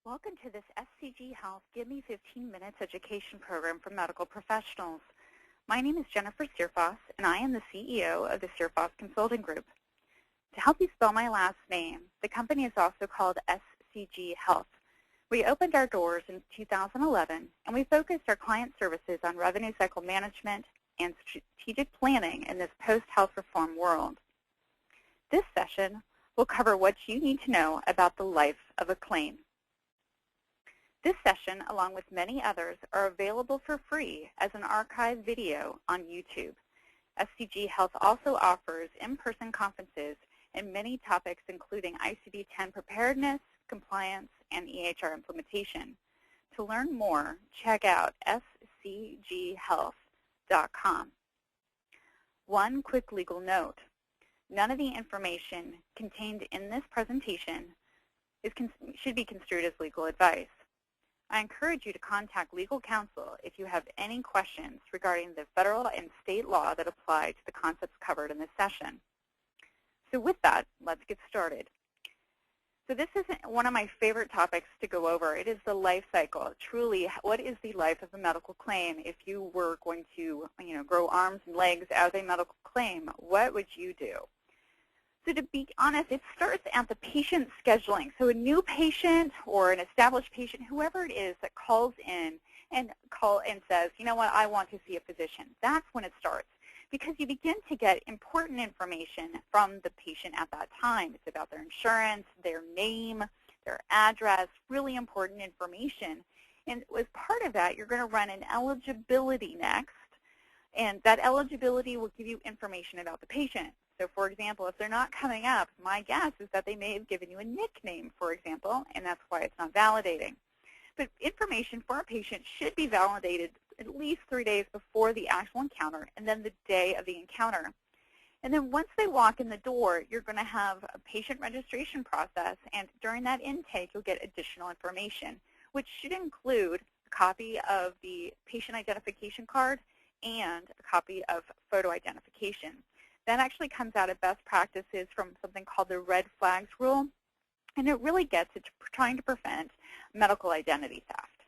Welcome to this SCG Health Gimme 15 Minutes education program for medical professionals. My name is Jennifer Searfoss, and I am the CEO of the Searfoss Consulting Group. To help you spell my last name, the company is also called SCG Health. We opened our doors in 2011, and we focused our client services on revenue cycle management and strategic planning in this post-health reform world. This session will cover what you need to know about the life of a claim. This session, along with many others, are available for free as an archived video on YouTube. SCG Health also offers in-person conferences and many topics including ICD-10 preparedness, compliance, and EHR implementation. To learn more, check out scghealth.com. One quick legal note. None of the information contained in this presentation should be construed as legal advice. I encourage you to contact legal counsel if you have any questions regarding the federal and state law that apply to the concepts covered in this session. So with that, let's get started. So this is one of my favorite topics to go over. It is the life cycle. Truly, what is the life of a medical claim? If you were going to, grow arms and legs as a medical claim, what would you do? So to be honest, it starts at the patient scheduling. So a new patient or an established patient, whoever it is that calls in and says, you know what, I want to see a physician. That's when it starts, because you begin to get important information from the patient at that time. It's about their insurance, their name, their address, really important information. And as part of that, you're going to run an eligibility next, and that eligibility will give you information about the patient. So for example, if they're not coming up, my guess is that they may have given you a nickname, for example, and that's why it's not validating. But information for a patient should be validated at least 3 days before the actual encounter and then the day of the encounter. And then once they walk in the door, you're going to have a patient registration process, and during that intake, you'll get additional information, which should include a copy of the patient identification card and a copy of photo identification. That actually comes out of best practices from something called the red flags rule, and it really gets at trying to prevent medical identity theft.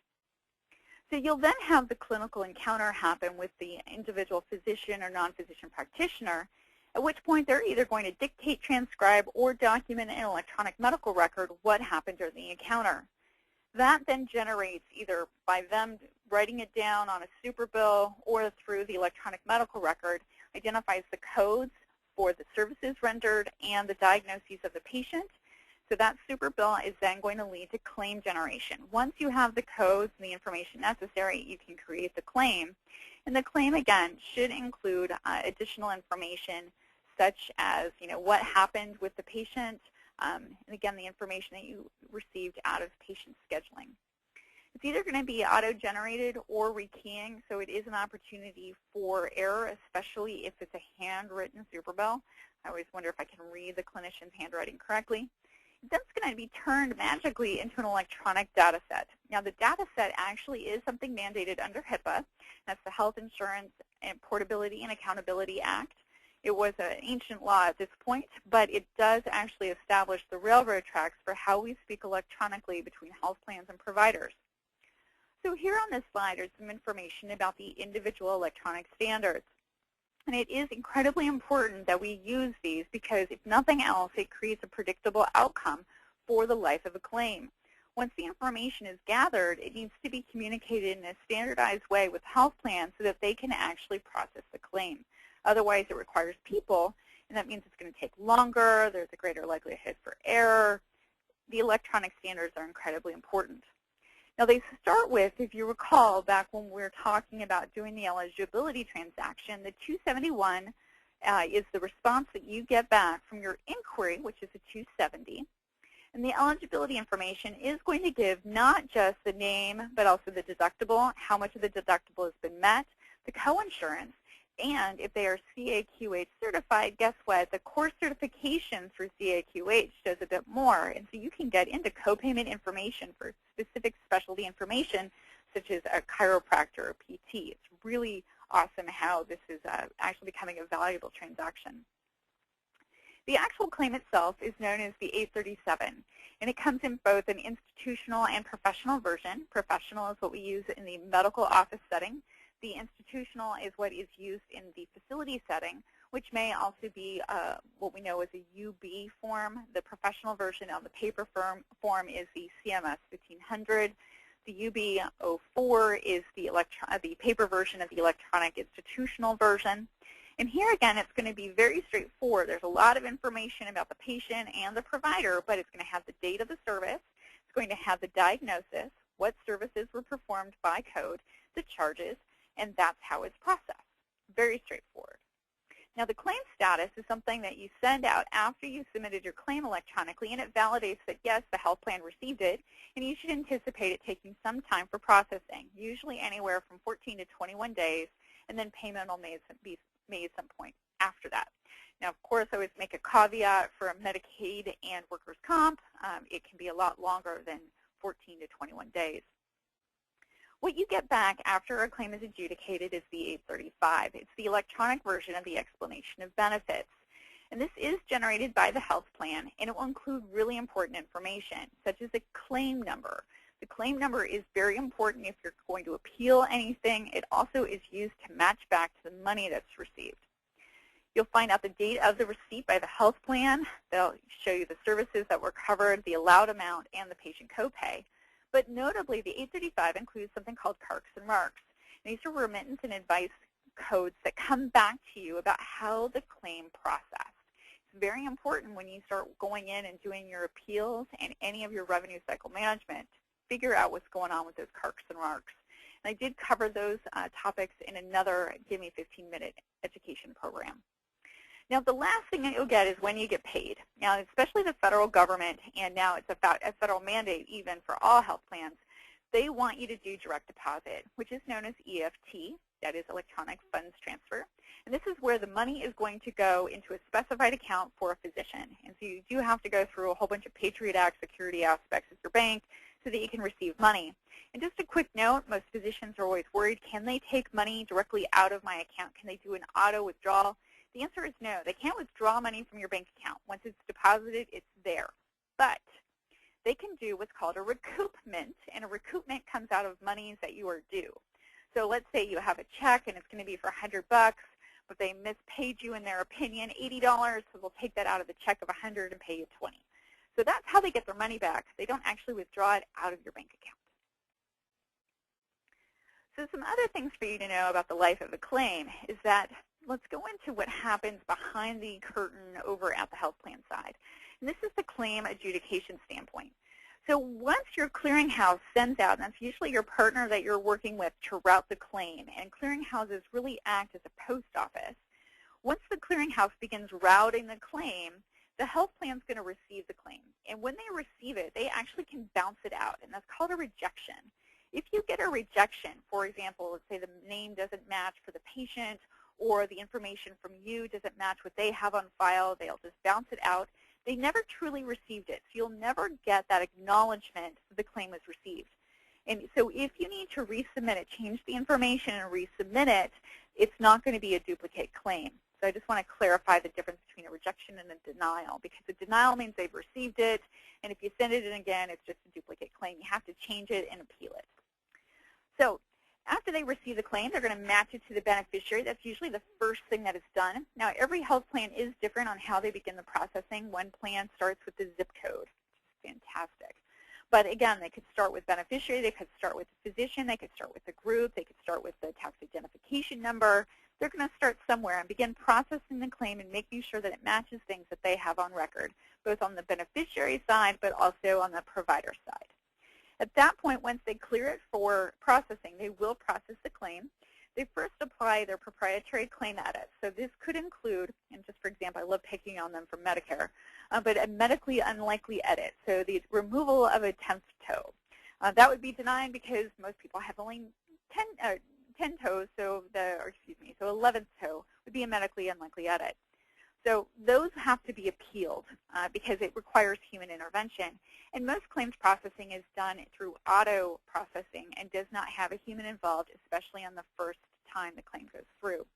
So you'll then have the clinical encounter happen with the individual physician or non-physician practitioner, at which point they're either going to dictate, transcribe, or document in an electronic medical record what happened during the encounter. That then generates, either by them writing it down on a super bill or through the electronic medical record, identifies the codes for the services rendered and the diagnoses of the patient. So that super bill is then going to lead to claim generation. Once you have the codes and the information necessary, you can create the claim. And the claim, again, should include additional information such as, what happened with the patient, and again, the information that you received out of patient scheduling. It's either going to be auto-generated or rekeying, so it is an opportunity for error, especially if it's a handwritten super bill. I always wonder if I can read the clinician's handwriting correctly. Then it's going to be turned magically into an electronic data set. Now, the data set actually is something mandated under HIPAA. That's the Health Insurance and Portability and Accountability Act. It was an ancient law at this point, but it does actually establish the railroad tracks for how we speak electronically between health plans and providers. So here on this slide is some information about the individual electronic standards. And it is incredibly important that we use these because if nothing else, it creates a predictable outcome for the life of a claim. Once the information is gathered, it needs to be communicated in a standardized way with health plans so that they can actually process the claim. Otherwise, it requires people, and that means it's going to take longer. There's a greater likelihood for error. The electronic standards are incredibly important. Now, they start with, if you recall, back when we were talking about doing the eligibility transaction, the 271 is the response that you get back from your inquiry, which is a 270. And the eligibility information is going to give not just the name, but also the deductible, how much of the deductible has been met, the coinsurance, and if they are CAQH certified, guess what? The core certification through CAQH does a bit more. And so you can get into copayment information for specific specialty information, such as a chiropractor or PT. It's really awesome how this is actually becoming a valuable transaction. The actual claim itself is known as the 837, and it comes in both an institutional and professional version. Professional is what we use in the medical office setting. The institutional is what is used in the facility setting, which may also be what we know as a UB form. The professional version of the paper form is the CMS 1500. The UB04 is the paper version of the electronic institutional version. And here again, it's going to be very straightforward. There's a lot of information about the patient and the provider, but it's going to have the date of the service. It's going to have the diagnosis, what services were performed by code, the charges, and that's how it's processed. Very straightforward. Now, the claim status is something that you send out after you submitted your claim electronically, and it validates that, yes, the health plan received it, and you should anticipate it taking some time for processing, usually anywhere from 14 to 21 days, and then payment will be made at some point after that. Now, of course, I always make a caveat for Medicaid and workers' comp. It can be a lot longer than 14 to 21 days. What you get back after a claim is adjudicated is the 835. It's the electronic version of the explanation of benefits. And this is generated by the health plan, and it will include really important information, such as a claim number. The claim number is very important if you're going to appeal anything. It also is used to match back to the money that's received. You'll find out the date of the receipt by the health plan. They'll show you the services that were covered, the allowed amount, and the patient copay. But notably, the 835 includes something called CARCs and MARCs. And these are remittance and advice codes that come back to you about how the claim processed. It's very important when you start going in and doing your appeals and any of your revenue cycle management, figure out what's going on with those CARCs and MARCs. And I did cover those topics in another Gimme 15-minute education program. Now, the last thing that you'll get is when you get paid. Now, especially the federal government, and now it's a federal mandate even for all health plans, they want you to do direct deposit, which is known as EFT, that is electronic funds transfer. And this is where the money is going to go into a specified account for a physician. And so you do have to go through a whole bunch of Patriot Act security aspects of your bank so that you can receive money. And just a quick note, most physicians are always worried, can they take money directly out of my account? Can they do an auto withdrawal? The answer is no. They can't withdraw money from your bank account. Once it's deposited, it's there. But they can do what's called a recoupment, and a recoupment comes out of monies that you are due. So let's say you have a check, and it's going to be for $100, but they mispaid you, in their opinion, $80, so they'll take that out of the check of $100 and pay you $20. So that's how they get their money back. They don't actually withdraw it out of your bank account. So some other things for you to know about the life of a claim is that let's go into what happens behind the curtain over at the health plan side. And this is the claim adjudication standpoint. So once your clearinghouse sends out, and that's usually your partner that you're working with to route the claim, and clearinghouses really act as a post office. Once the clearinghouse begins routing the claim, the health plan is going to receive the claim. And when they receive it, they actually can bounce it out, and that's called a rejection. If you get a rejection, for example, let's say the name doesn't match for the patient, or the information from you doesn't match what they have on file, they'll just bounce it out. They never truly received it, so you'll never get that acknowledgement that the claim was received. And so if you need to resubmit it, change the information and resubmit it, it's not going to be a duplicate claim. So I just want to clarify the difference between a rejection and a denial, because a denial means they've received it, and if you send it in again, it's just a duplicate claim. You have to change it and appeal it. So after they receive the claim, they're going to match it to the beneficiary. That's usually the first thing that is done. Now, every health plan is different on how they begin the processing. One plan starts with the zip code, which is fantastic. But again, they could start with beneficiary, they could start with the physician, they could start with the group, they could start with the tax identification number. They're going to start somewhere and begin processing the claim and making sure that it matches things that they have on record, both on the beneficiary side but also on the provider side. At that point, once they clear it for processing, they will process the claim. They first apply their proprietary claim edits. So this could include, and just for example, I love picking on them for Medicare, but a medically unlikely edit, so the removal of a 10th toe. That would be denied because most people have only 10 toes, so 11th toe would be a medically unlikely edit. So those have to be appealed because it requires human intervention. And most claims processing is done through auto processing and does not have a human involved, especially on the first time the claim goes through.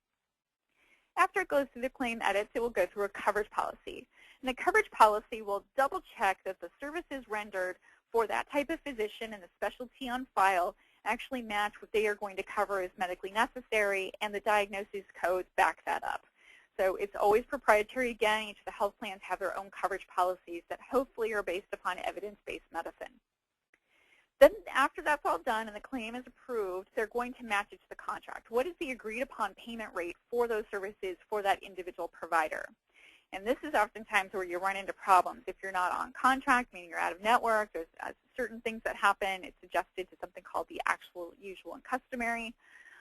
After it goes through the claim edits, it will go through a coverage policy. And the coverage policy will double check that the services rendered for that type of physician and the specialty on file actually match what they are going to cover as medically necessary, and the diagnosis codes back that up. So it's always proprietary. Again, each of the health plans have their own coverage policies that hopefully are based upon evidence-based medicine. Then after that's all done and the claim is approved, they're going to match it to the contract. What is the agreed upon payment rate for those services for that individual provider? And this is oftentimes where you run into problems. If you're not on contract, meaning you're out of network, there's certain things that happen. It's adjusted to something called the actual, usual, and customary.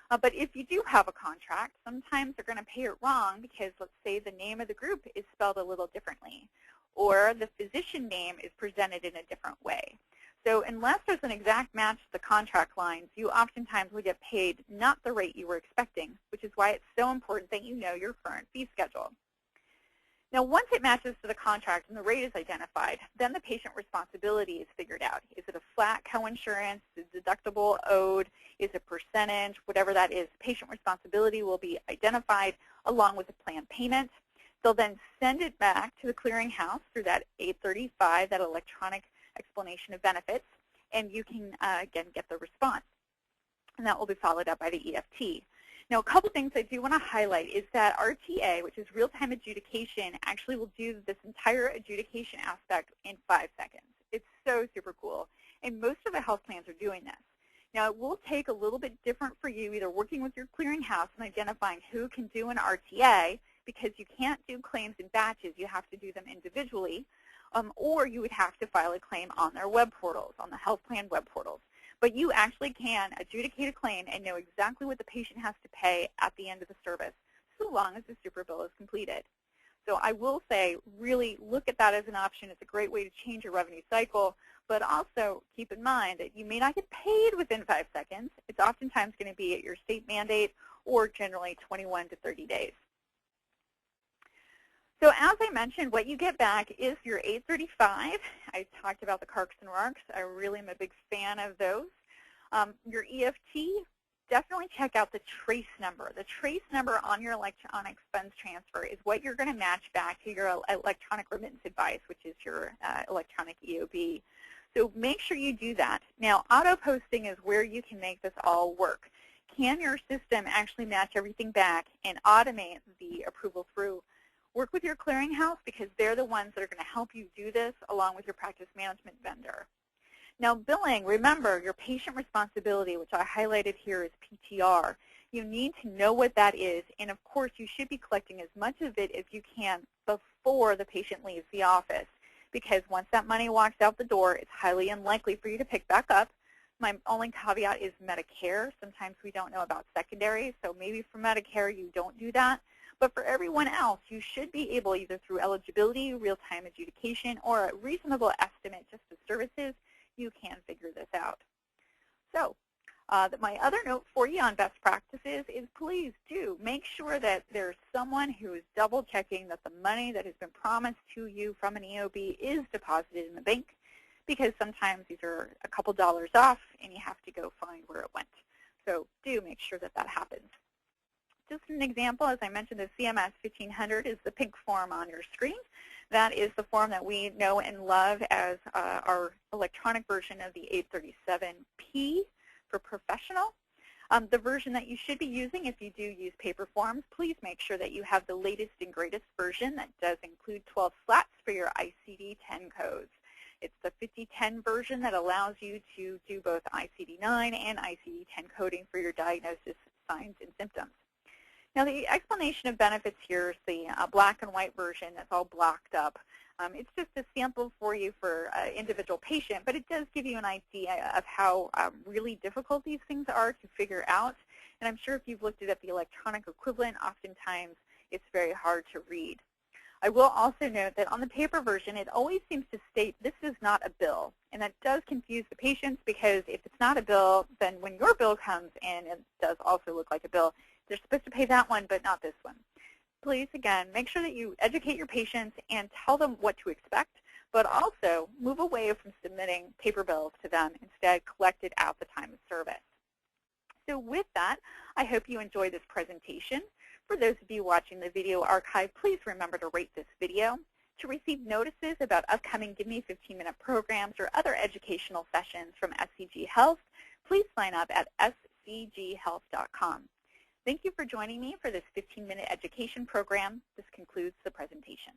But if you do have a contract, sometimes they're going to pay it wrong because, let's say, the name of the group is spelled a little differently, or the physician name is presented in a different way. So unless there's an exact match to the contract lines, you oftentimes will get paid not the rate you were expecting, which is why it's so important that you know your current fee schedule. Now, once it matches to the contract and the rate is identified, then the patient responsibility is figured out. Is it a flat coinsurance? Is it deductible owed? Is it percentage? Whatever that is, patient responsibility will be identified along with the plan payment. They'll then send it back to the clearinghouse through that 835, that electronic explanation of benefits, and you can, again, get the response. And that will be followed up by the EFT. Now, a couple things I do want to highlight is that RTA, which is real-time adjudication, actually will do this entire adjudication aspect in 5 seconds. It's so super cool, and most of the health plans are doing this. Now, it will take a little bit different for you, either working with your clearinghouse and identifying who can do an RTA, because you can't do claims in batches. You have to do them individually, or you would have to file a claim on their web portals, on the health plan web portals. But you actually can adjudicate a claim and know exactly what the patient has to pay at the end of the service, so long as the super bill is completed. So I will say, really look at that as an option. It's a great way to change your revenue cycle, but also keep in mind that you may not get paid within 5 seconds. It's oftentimes going to be at your state mandate, or generally 21 to 30 days. So as I mentioned, what you get back is your 835. I talked about the CARCs and RARCs. I really am a big fan of those. Your EFT, definitely check out the trace number. The trace number on your electronic funds transfer is what you're going to match back to your electronic remittance advice, which is your electronic EOB. So make sure you do that. Now, auto-posting is where you can make this all work. Can your system actually match everything back and automate the approval through? Work with your clearinghouse, because they're the ones that are going to help you do this, along with your practice management vendor. Now, billing, remember, your patient responsibility, which I highlighted here, is PTR. You need to know what that is, and of course, you should be collecting as much of it as you can before the patient leaves the office, because once that money walks out the door, it's highly unlikely for you to pick back up. My only caveat is Medicare. Sometimes we don't know about secondary, so maybe for Medicare you don't do that. But for everyone else, you should be able, either through eligibility, real-time adjudication, or a reasonable estimate just of services, you can figure this out. So my other note for you on best practices is, please do make sure that there's someone who is double-checking that the money that has been promised to you from an EOB is deposited in the bank, because sometimes these are a couple dollars off and you have to go find where it went. So do make sure that that happens. Just an example, as I mentioned, the CMS 1500 is the pink form on your screen. That is the form that we know and love as our electronic version of the 837P for professional. The version that you should be using, if you do use paper forms, please make sure that you have the latest and greatest version that does include 12 slats for your ICD-10 codes. It's the 5010 version that allows you to do both ICD-9 and ICD-10 coding for your diagnosis, signs, and symptoms. Now, the explanation of benefits here is the black and white version that's all blocked up. It's just a sample for you for an individual patient, but it does give you an idea of how really difficult these things are to figure out. And I'm sure if you've looked at the electronic equivalent, oftentimes it's very hard to read. I will also note that on the paper version, it always seems to state this is not a bill. And that does confuse the patients, because if it's not a bill, then when your bill comes in, it does also look like a bill. They're supposed to pay that one, but not this one. Please, again, make sure that you educate your patients and tell them what to expect, but also move away from submitting paper bills to them. Instead, collect it at the time of service. So with that, I hope you enjoyed this presentation. For those of you watching the video archive, please remember to rate this video. To receive notices about upcoming Gimme 15-minute programs or other educational sessions from SCG Health, please sign up at scghealth.com. Thank you for joining me for this 15-minute education program. This concludes the presentation.